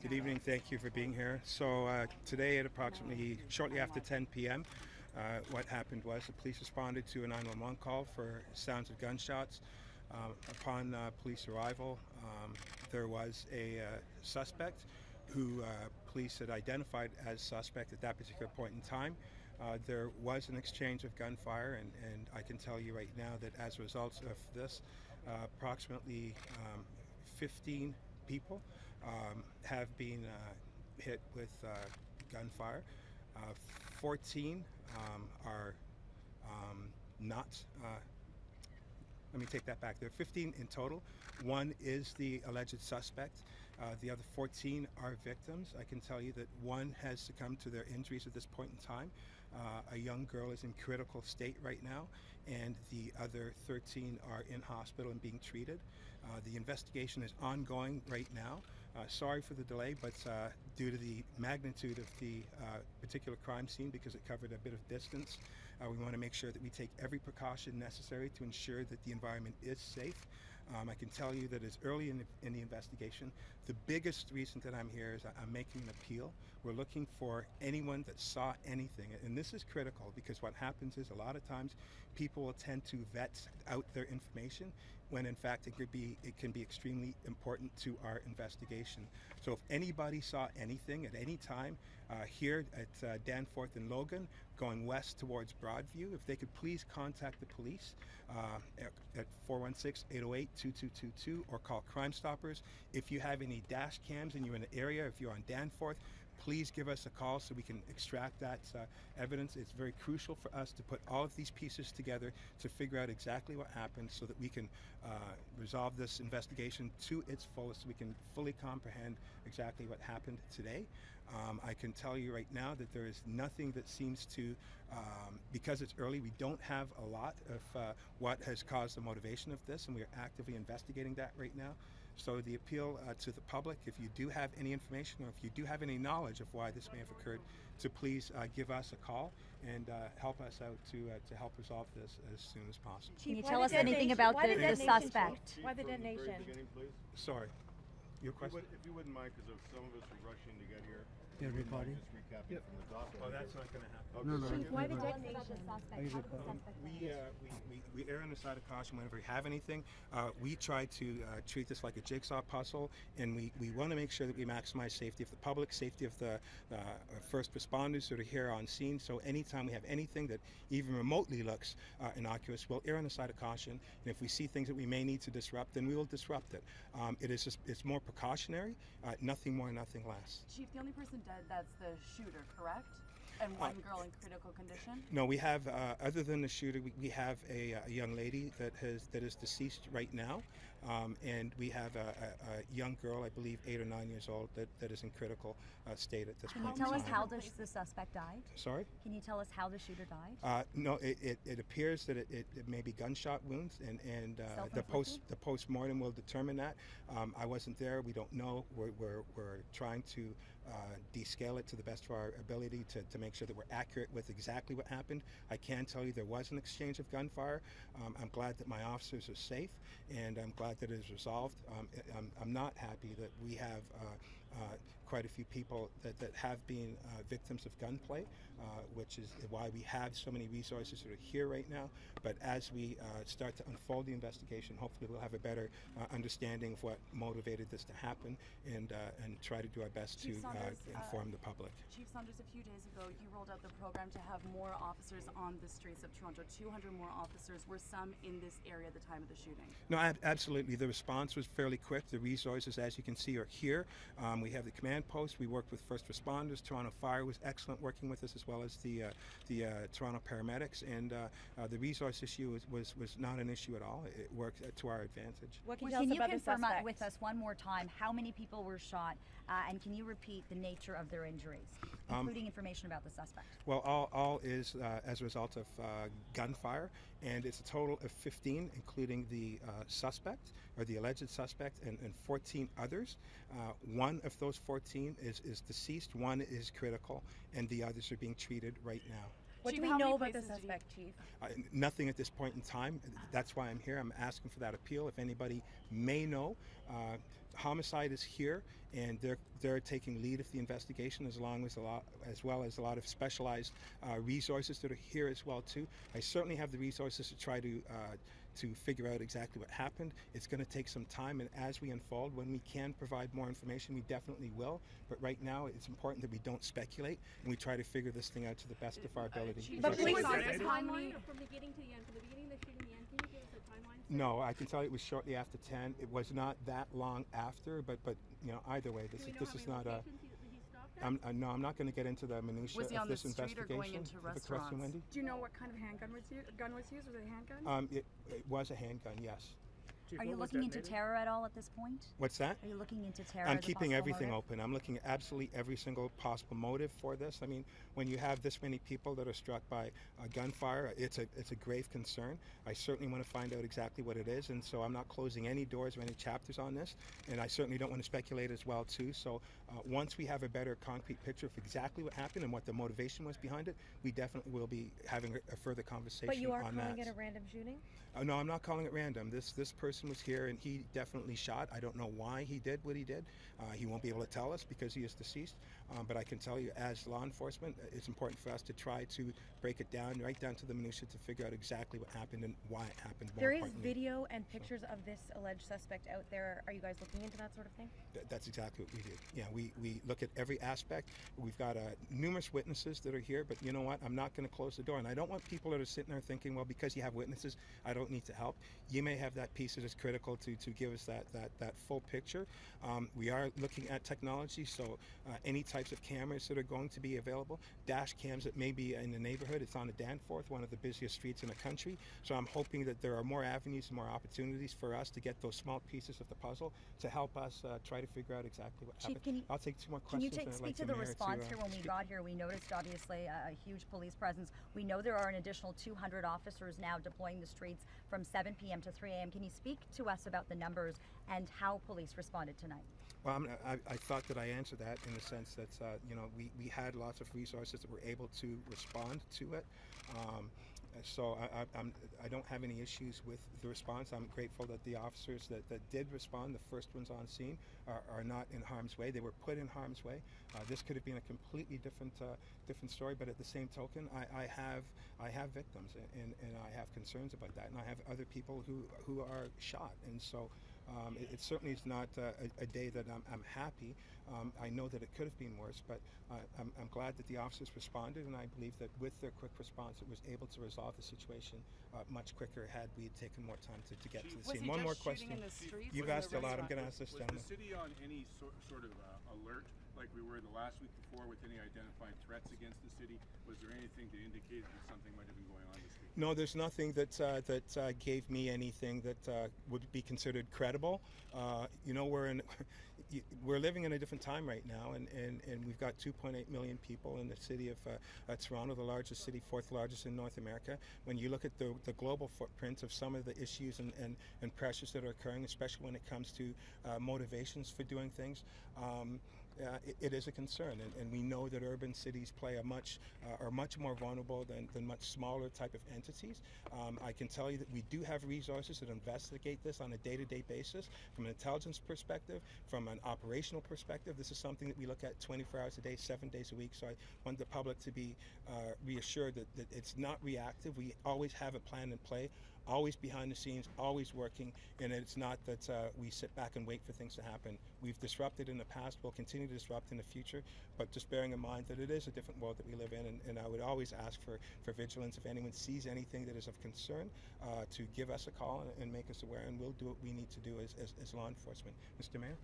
Good evening. Thank you for being here. So today at approximately shortly after 10 p.m., what happened was the police responded to a 911 call for sounds of gunshots. Upon police arrival, there was a suspect who police had identified as suspect at that particular point in time. There was an exchange of gunfire, and I can tell you right now that as a result of this, approximately 15 people have been hit with gunfire. 14 are not. Let me take that back. There are 15 in total. One is the alleged suspect. The other 14 are victims. I can tell you that one has succumbed to their injuries at this point in time. A young girl is in critical state right now, and the other 13 are in hospital and being treated. The investigation is ongoing right now. Sorry for the delay, but due to the magnitude of the particular crime scene, because it covered a bit of distance, we want to make sure that we take every precaution necessary to ensure that the environment is safe. I can tell you that it's early in the investigation. The biggest reason that I'm here is I'm making an appeal. We're looking for anyone that saw anything, and this is critical because what happens is a lot of times people will tend to vet out their information when in fact it can be extremely important to our investigation. So if anybody saw anything at any time here at Danforth and Logan going west towards Broadview, if they could please contact the police at 416-808-2222 or call Crime Stoppers. If you have any dash cams and you're in the area, if you're on Danforth, please give us a call so we can extract that evidence. It's very crucial for us to put all of these pieces together to figure out exactly what happened so that we can resolve this investigation to its fullest, so we can fully comprehend exactly what happened today. I can tell you right now that there is nothing that seems to, because it's early, we don't have a lot of what has caused the motivation of this, and we are actively investigating that right now. So the appeal to the public, if you do have any information or if you do have any knowledge of why this may have occurred, to please give us a call and help us out to help resolve this as soon as possible. Can you tell us anything about the suspect? Why the detonation? Sorry, your question? If you wouldn't mind, because some of us are rushing to get here. Yeah, recording. Just recapping from the docket. Oh, that's not going to happen. Okay. No, no. Chief, why the detonation? We err on the side of caution whenever we have anything. We try to treat this like a jigsaw puzzle, and we want to make sure that we maximize safety of the public, safety of the first responders that are here on scene. So anytime we have anything that even remotely looks innocuous, we'll err on the side of caution. And if we see things that we may need to disrupt, then we will disrupt it. It's more precautionary, nothing more, nothing less. Chief, the only person dead, that's the shooter, correct? And one girl in critical condition? No, we have, other than the shooter, we have a young lady that is deceased right now, and we have a young girl, I believe 8 or 9 years old, that is in critical state at this point. Can you tell us how the suspect died? Sorry? Can you tell us how the shooter died? No, it appears that it may be gunshot wounds, and the post-mortem will determine that. I wasn't there. We don't know. We're trying to descale it to the best of our ability to make sure that we're accurate with exactly what happened. I can tell you there was an exchange of gunfire. I'm glad that my officers are safe, and I'm glad that it is resolved. I'm not happy that we have quite a few people that have been victims of gunplay, which is why we have so many resources that are here right now. But as we start to unfold the investigation, hopefully we'll have a better understanding of what motivated this to happen, and try to do our best to inform the public. Chief Saunders, a few days ago, you rolled out the program to have more officers on the streets of Toronto. 200 more officers. Were some in this area at the time of the shooting? No, absolutely. The response was fairly quick. The resources, as you can see, are here. We have the command post. We worked with first responders. Toronto Fire was excellent working with us, as well as the Toronto paramedics. And the resource issue was not an issue at all. It worked to our advantage. What can you Can you tell us about confirm the with us one more time how many people were shot, and can you repeat the nature of their injuries, including information about the suspect? Well, all is as a result of gunfire, and it's a total of 15, including the suspect, or the alleged suspect, and 14 others. One of those 14 is deceased, one is critical, and the others are being treated right now. What Chief, do we how many know about the places did you- suspect, Chief? Nothing at this point in time. That's why I'm here. I'm asking for that appeal. If anybody may know, homicide is here, and they're taking lead of the investigation, as well as a lot of specialized resources that are here as well too. I certainly have the resources to try to figure out exactly what happened. It's going to take some time, and as we unfold, when we can provide more information, we definitely will. But right now, it's important that we don't speculate, and we try to figure this thing out to the best of our ability. But please- Was there a Timeline timeline? or from beginning to the end? From the beginning of the shooting to the end, can you give us a timeline? No, I can tell you it was shortly after 10. It was not that long after, but either way, Do we know this how is many not a. locations he stopped at? No, I'm not going to get into the minutiae Was he of on the this street or investigation. going into If it's restaurants? Wendy? Do you know what kind of gun was used? Was it a handgun? It was a handgun, yes. Are you looking into terror at all at this point? What's that? Are you looking into terror? I'm as a keeping possible everything motive? open. I'm looking at absolutely every single possible motive for this. I mean, when you have this many people that are struck by gunfire, it's a grave concern. I certainly want to find out exactly what it is, and so I'm not closing any doors or any chapters on this, and I certainly don't want to speculate as well too. So once we have a better concrete picture of exactly what happened and what the motivation was behind it, we definitely will be having a further conversation But you are on calling that. it a random shooting? No, I'm not calling it random. This person was here, and he definitely shot. I don't know why he did what he did. He won't be able to tell us because he is deceased. But I can tell you, as law enforcement, it's important for us to try to break it down, right down to the minutia, to figure out exactly what happened and why it happened. More There is importantly. video and pictures of this alleged suspect out there. Are you guys looking into that sort of thing? That's exactly what we did. Yeah, we look at every aspect. We've got numerous witnesses that are here, but you know what? I'm not going to close the door. And I don't want people that are sitting there thinking, well, because you have witnesses, I don't need to help. You may have that piece that is critical to give us that full picture. We are looking at technology, so any types of cameras that are going to be available, dash cams that may be in the neighborhood. It's on a Danforth, one of the busiest streets in the country. So I'm hoping that there are more avenues and more opportunities for us to get those small pieces of the puzzle to help us try to figure out exactly what Chief, happened. I'll take 2 more Can you questions. and I'd speak like to the Mayor response here? When we speak. got here, we noticed obviously a huge police presence. We know there are an additional 200 officers now deploying the streets from 7 p.m. to 3 a.m. Can you speak to us about the numbers and how police responded tonight? Well, I thought that I answered that in the sense that we had lots of resources that were able to respond to it. So I don't have any issues with the response. I'm grateful that the officers that did respond, the first ones on scene, are not in harm's way. They were put in harm's way. This could have been a completely different story, but at the same token, I have victims, and I have concerns about that, and I have other people who are shot, and so. It certainly is not a day that I'm happy. I know that it could have been worse, but I'm glad that the officers responded, and I believe that with their quick response, it was able to resolve the situation much quicker had we taken more time to get to the Was scene. he One just more shooting question. in the streets You've or in asked the a lot. I'm restaurant? going to ask this Was gentleman. the city on any sort of alert, like we were the last week before, with any identified threats against the city? Was there anything to indicate that something might have been going on this week? No, there's nothing that gave me anything that would be considered credible. We're living in a different time right now, and we've got 2.8 million people in the city of Toronto, the largest city, 4th largest in North America. When you look at the global footprint of some of the issues and pressures that are occurring, especially when it comes to motivations for doing things, it is a concern, and we know that urban cities are much more vulnerable than much smaller type of entities. I can tell you that we do have resources that investigate this on a day-to-day basis, from an intelligence perspective, from an operational perspective. This is something that we look at 24 hours a day, 7 days a week. So I want the public to be reassured that it's not reactive. We always have a plan in play, always behind the scenes, always working, and it's not that we sit back and wait for things to happen. We've disrupted in the past, we'll continue to disrupt in the future, but just bearing in mind that it is a different world that we live in, and I would always ask for vigilance. If anyone sees anything that is of concern, to give us a call and make us aware, and we'll do what we need to do as law enforcement. Mr. Mayor?